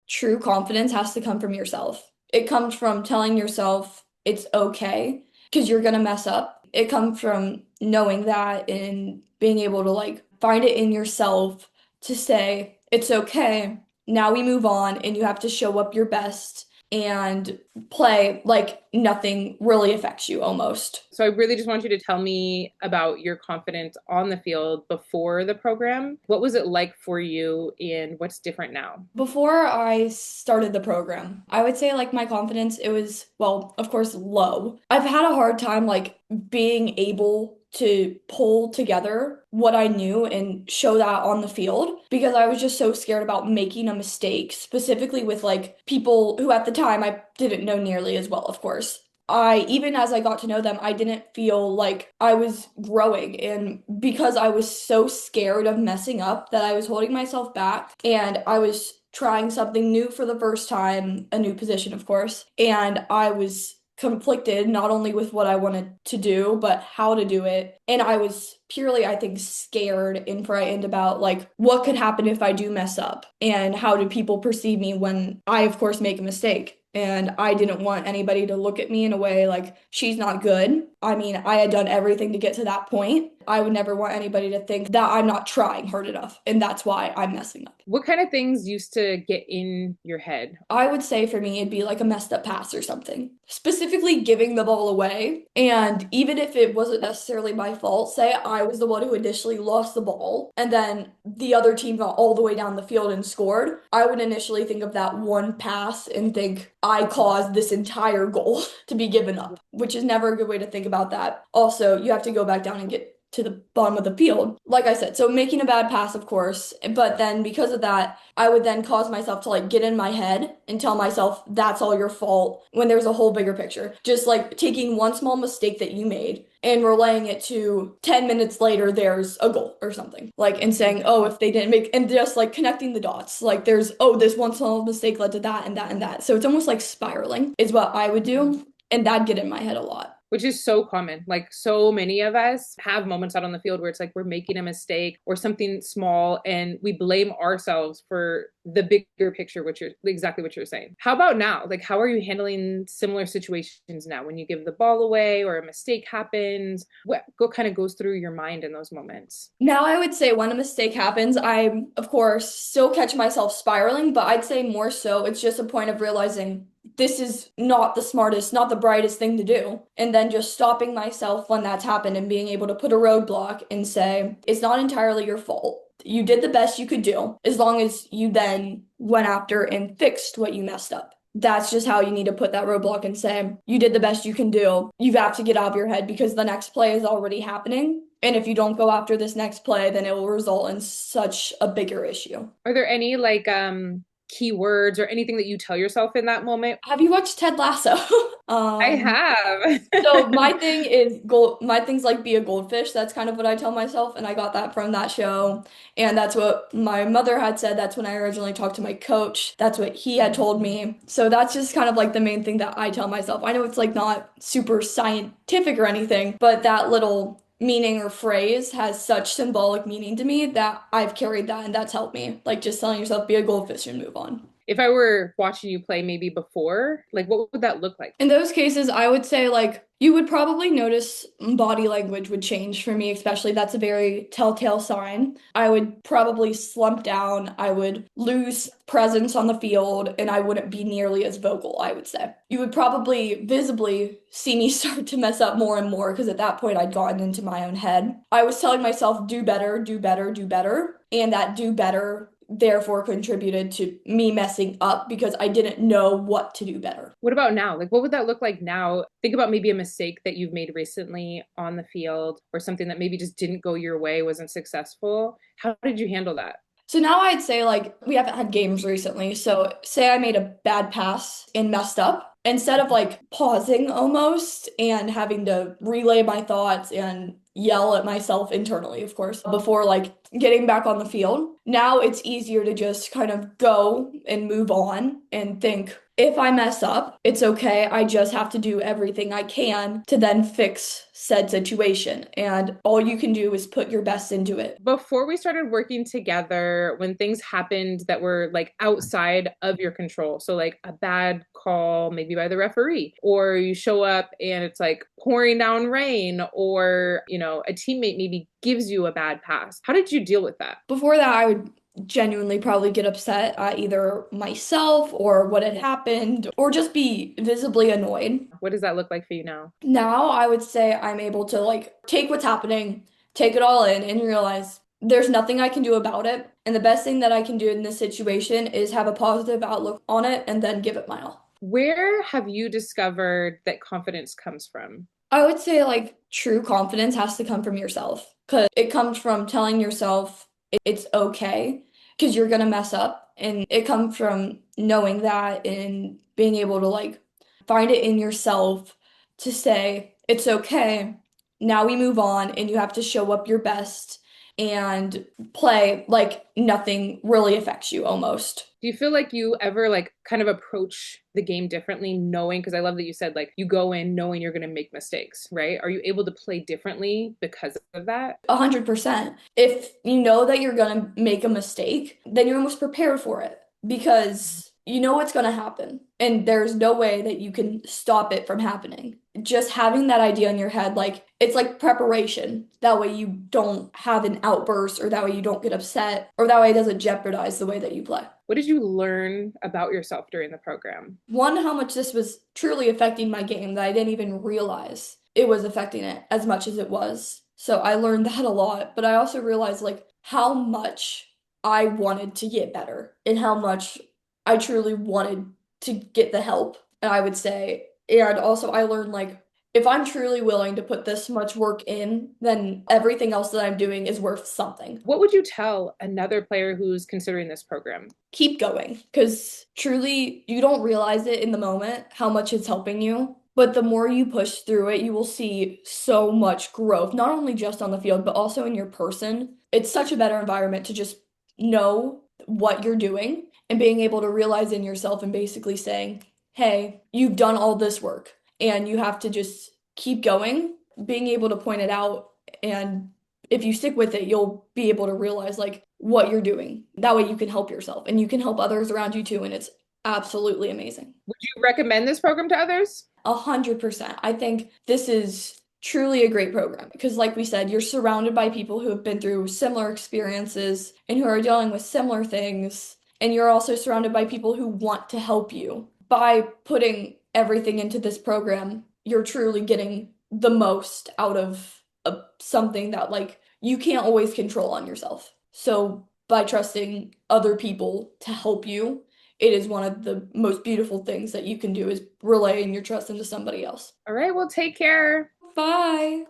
true confidence has to come from yourself. It comes from telling yourself it's okay because you're gonna mess up. It comes from knowing that and being able to like find it in yourself to say it's okay. Now we move on and you have to show up your best and play like nothing really affects you almost. So I really just want you to tell me about your confidence on the field before the program. What was it like for you and what's different now? Before I started the program, I would say like my confidence, it was, well, of course, low. I've had a hard time like being able to pull together what I knew and show that on the field because I was just so scared about making a mistake, specifically with like people who at the time I didn't know nearly as well, of course. Even as I got to know them, I didn't feel like I was growing. And because I was so scared of messing up, that I was holding myself back and I was trying something new for the first time, a new position, of course. And I was conflicted not only with what I wanted to do, but how to do it. And I was purely, I think, scared and frightened about like what could happen if I do mess up and how do people perceive me when I, of course, make a mistake. And I didn't want anybody to look at me in a way like she's not good. I mean, I had done everything to get to that point. I would never want anybody to think that I'm not trying hard enough. And that's why I'm messing up. What kind of things used to get in your head? I would say for me, it'd be like a messed up pass or something, specifically giving the ball away. And even if it wasn't necessarily my fault, say I was the one who initially lost the ball and then the other team got all the way down the field and scored, I would initially think of that one pass and think I caused this entire goal to be given up, which is never a good way to think about that. Also, you have to go back down and get to the bottom of the field. Like I said, so making a bad pass, of course, but then because of that, I would then cause myself to like get in my head and tell myself that's all your fault when there's a whole bigger picture. Just like taking one small mistake that you made and relaying it to 10 minutes later, there's a goal or something. Like, and saying, oh, if they didn't make, and just like connecting the dots. Like, there's, oh, this one small mistake led to that and that and that. So it's almost like spiraling, is what I would do. And that'd get in my head a lot. Which is so common. Like so many of us have moments out on the field where it's like we're making a mistake or something small and we blame ourselves for the bigger picture, which you're exactly what you're saying. How about now? Like, how are you handling similar situations now when you give the ball away or a mistake happens? What kind of goes through your mind in those moments? Now, I would say when a mistake happens, I, of course, still catch myself spiraling, but I'd say more so it's just a point of realizing this is not the smartest, not the brightest thing to do. And then just stopping myself when that's happened and being able to put a roadblock and say, it's not entirely your fault. You did the best you could do, as long as you then went after and fixed what you messed up. That's just how you need to put that roadblock and say, you did the best you can do. You have to get out of your head because the next play is already happening. And if you don't go after this next play, then it will result in such a bigger issue. Are there any like keywords or anything that you tell yourself in that moment? Have you watched Ted Lasso? I um, have. so my thing is gold. My thing's like be a goldfish. That's kind of what I tell myself, and I got that from that show. And that's what my mother had said. That's when I originally talked to my coach. That's what he had told me. So that's just kind of like the main thing that I tell myself. I know it's like not super scientific or anything, but that little meaning or phrase has such symbolic meaning to me that I've carried that and that's helped me. Like just telling yourself be a goldfish and move on. If I were watching you play maybe before, like what would that look like? In those cases, I would say like you would probably notice body language would change for me, especially that's a very telltale sign. I would probably slump down, I would lose presence on the field, and I wouldn't be nearly as vocal, I would say. You would probably visibly see me start to mess up more and more because at that point I'd gotten into my own head. I was telling myself, do better, do better, do better, and that do better therefore contributed to me messing up because I didn't know what to do better. What about now? Like, what would that look like now? Think about maybe a mistake that you've made recently on the field or something that maybe just didn't go your way, wasn't successful. How did you handle that? So now I'd say like we haven't had games recently. So say I made a bad pass and messed up. Instead of like pausing almost and having to relay my thoughts and yell at myself internally, of course, before like getting back on the field. Now it's easier to just kind of go and move on and think if I mess up, it's okay. I just have to do everything I can to then fix said situation. And all you can do is put your best into it. Before we started working together, when things happened that were like outside of your control, so like a bad call, maybe by the referee, or you show up and it's like pouring down rain, or, a teammate maybe gives you a bad pass. How did you deal with that? Before that, I would genuinely probably get upset at either myself or what had happened, or just be visibly annoyed. What does that look like for you now? Now I would say I'm able to like take what's happening, take it all in, and realize there's nothing I can do about it. And the best thing that I can do in this situation is have a positive outlook on it and then give it my all. Where have you discovered that confidence comes from? I would say like true confidence has to come from yourself because it comes from telling yourself it's okay because you're gonna mess up. And it comes from knowing that and being able to like find it in yourself to say it's okay. Now we move on and you have to show up your best and play like nothing really affects you almost. Do you feel like you ever like kind of approach the game differently, knowing, because I love that you said like you go in knowing you're going to make mistakes, right? Are you able to play differently because of that? 100%. If you know that you're gonna make a mistake, then you're almost prepared for it because you know what's gonna happen and there's no way that you can stop it from happening. Just having that idea in your head, like it's like preparation. That way you don't have an outburst or that way you don't get upset or that way it doesn't jeopardize the way that you play. What did you learn about yourself during the program? One, how much this was truly affecting my game that I didn't even realize it was affecting it as much as it was. So I learned that a lot, but I also realized like how much I wanted to get better and how much I truly wanted to get the help. And I would say, and also I learned like if I'm truly willing to put this much work in, then everything else that I'm doing is worth something. What would you tell another player who's considering this program? Keep going because truly you don't realize it in the moment how much it's helping you. But the more you push through it, you will see so much growth, not only just on the field, but also in your person. It's such a better environment to just know what you're doing and being able to realize in yourself and basically saying, hey, you've done all this work and you have to just keep going, being able to point it out. And if you stick with it, you'll be able to realize like what you're doing. That way you can help yourself and you can help others around you too. And it's absolutely amazing. Would you recommend this program to others? 100%. I think this is truly a great program because, like we said, you're surrounded by people who have been through similar experiences and who are dealing with similar things. And you're also surrounded by people who want to help you. By putting everything into this program, you're truly getting the most out of something that, like, you can't always control on yourself. So, by trusting other people to help you, it is one of the most beautiful things that you can do is relaying your trust into somebody else. All right, well, take care. Bye.